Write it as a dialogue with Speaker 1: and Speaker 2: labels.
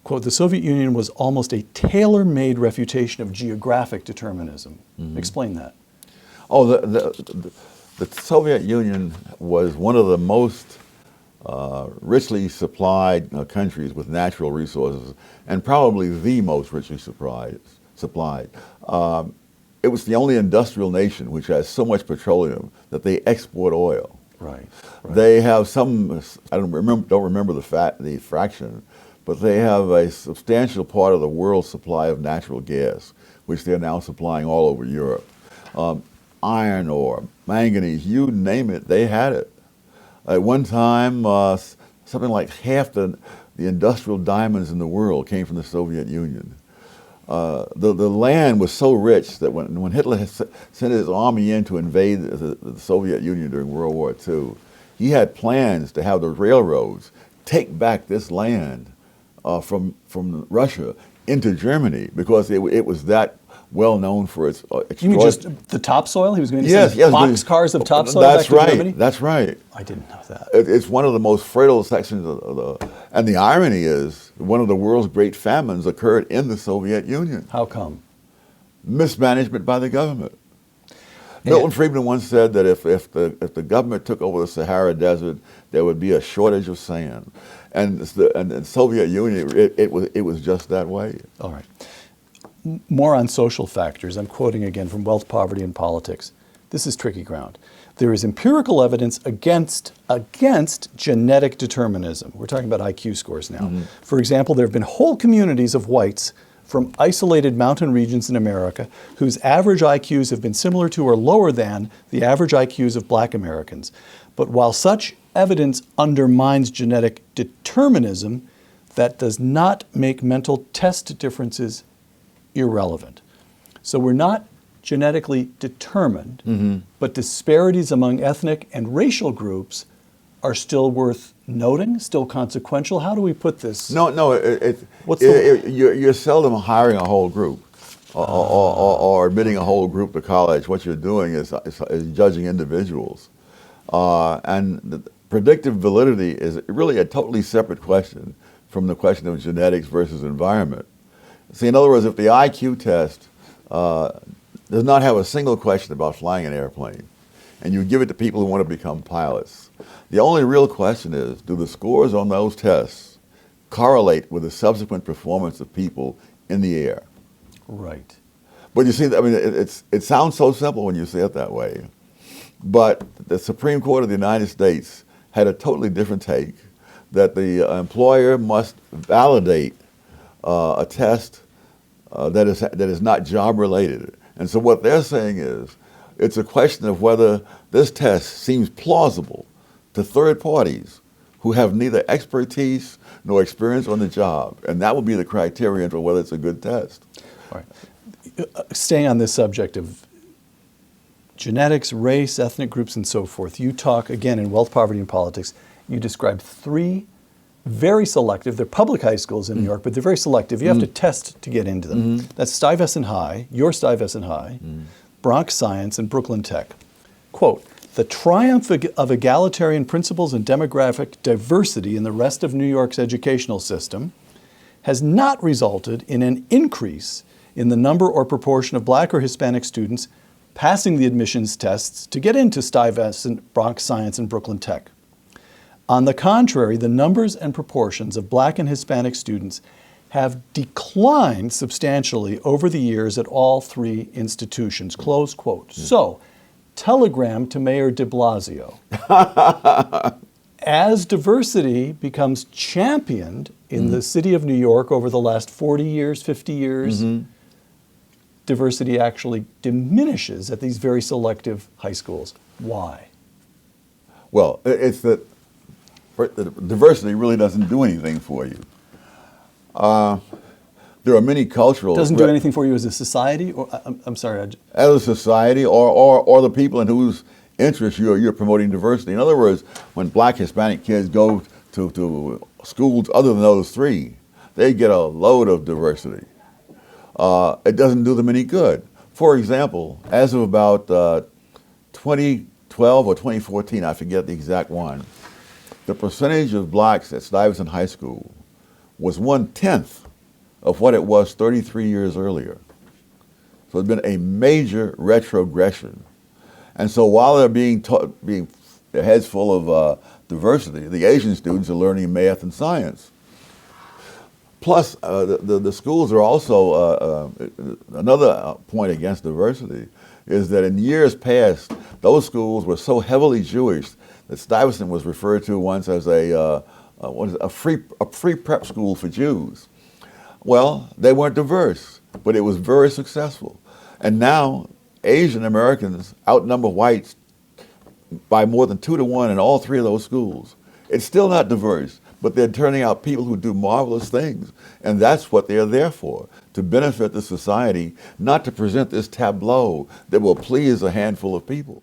Speaker 1: quote, the Soviet Union was almost a tailor-made refutation of geographic determinism. Explain that.
Speaker 2: Oh, the Soviet Union was one of the most richly supplied countries with natural resources, and probably the most richly supplied. It was the only industrial nation which has so much petroleum that they export oil.
Speaker 1: Right.
Speaker 2: They have some, I don't remember the fraction, but they have a substantial part of the world's supply of natural gas, which they're now supplying all over Europe. Iron ore, manganese, you name it, they had it. At one time, something like half the industrial diamonds in the world came from the Soviet Union. The land was so rich that when Hitler sent his army in to invade the Soviet Union during World War II, he had plans to have the railroads take back this land from Russia into Germany, because it was that well known for its
Speaker 1: You mean just the topsoil? He was going to send boxcars of topsoil back to Germany?
Speaker 2: That's right.
Speaker 1: I didn't know that.
Speaker 2: It's one of the most fertile sections and the irony is, one of the world's great famines occurred in the Soviet Union.
Speaker 1: How come?
Speaker 2: Mismanagement by the government. Milton Friedman once said that if the government took over the Sahara Desert, there would be a shortage of sand. And the Soviet Union, it was just that way.
Speaker 1: All right. More on social factors. I'm quoting again from Wealth, Poverty, and Politics. This is tricky ground. There is empirical evidence against genetic determinism. We're talking about IQ scores now. For example, there have been whole communities of whites from isolated mountain regions in America whose average IQs have been similar to or lower than the average IQs of black Americans. But while such evidence undermines genetic determinism, that does not make mental test differences irrelevant. So we're not genetically determined, but disparities among ethnic and racial groups are still worth noting, still consequential. How do we put this?
Speaker 2: No, you're seldom hiring a whole group or admitting a whole group to college. What you're doing is judging individuals. And the predictive validity is really a totally separate question from the question of genetics versus environment. See, in other words, if the IQ test does not have a single question about flying an airplane, and you give it to people who want to become pilots, the only real question is, do the scores on those tests correlate with the subsequent performance of people in the air?
Speaker 1: Right.
Speaker 2: But you see, I mean, it sounds so simple when you say it that way, but the Supreme Court of the United States had a totally different take, that the employer must validate a test that is not job related. And so what they're saying is, it's a question of whether this test seems plausible to third parties who have neither expertise nor experience on the job. And that would be the criterion for whether it's a good test.
Speaker 1: All right. Staying on this subject of genetics, race, ethnic groups, and so forth, you talk, again, in Wealth, Poverty, and Politics, you describe three very selective, they're public high schools in New York, but they're very selective. You have to test to get into them. That's Stuyvesant High, your Stuyvesant High, Bronx Science, and Brooklyn Tech. Quote, the triumph of egalitarian principles and demographic diversity in the rest of New York's educational system has not resulted in an increase in the number or proportion of black or Hispanic students passing the admissions tests to get into Stuyvesant, Bronx Science, and Brooklyn Tech. On the contrary, the numbers and proportions of black and Hispanic students have declined substantially over the years at all three institutions, close quote. So, telegram to Mayor de Blasio. As diversity becomes championed in the city of New York over the last 40 years, 50 years, diversity actually diminishes at these very selective high schools. Why?
Speaker 2: Well, it's that diversity really doesn't do anything for you. There are many cultural...
Speaker 1: Doesn't do anything for you as a society? Or I'm sorry.
Speaker 2: As a society or the people in whose interests you're promoting diversity. In other words, when black, Hispanic kids go to schools other than those three, they get a load of diversity. It doesn't do them any good. For example, as of about 2012 or 2014, I forget the exact one, the percentage of blacks at Stuyvesant High School was 1/10 of what it was 33 years earlier. So it's been a major retrogression. And so while they're being taught, their heads full of diversity, the Asian students are learning math and science. Plus, the schools are also, another point against diversity is that in years past, those schools were so heavily Jewish that Stuyvesant was referred to once as a free prep school for Jews. Well, they weren't diverse, but it was very successful. And now Asian Americans outnumber whites by more than 2 to 1 in all 3 of those schools. It's still not diverse, but they're turning out people who do marvelous things. And that's what they're there for, to benefit the society, not to present this tableau that will please a handful of people.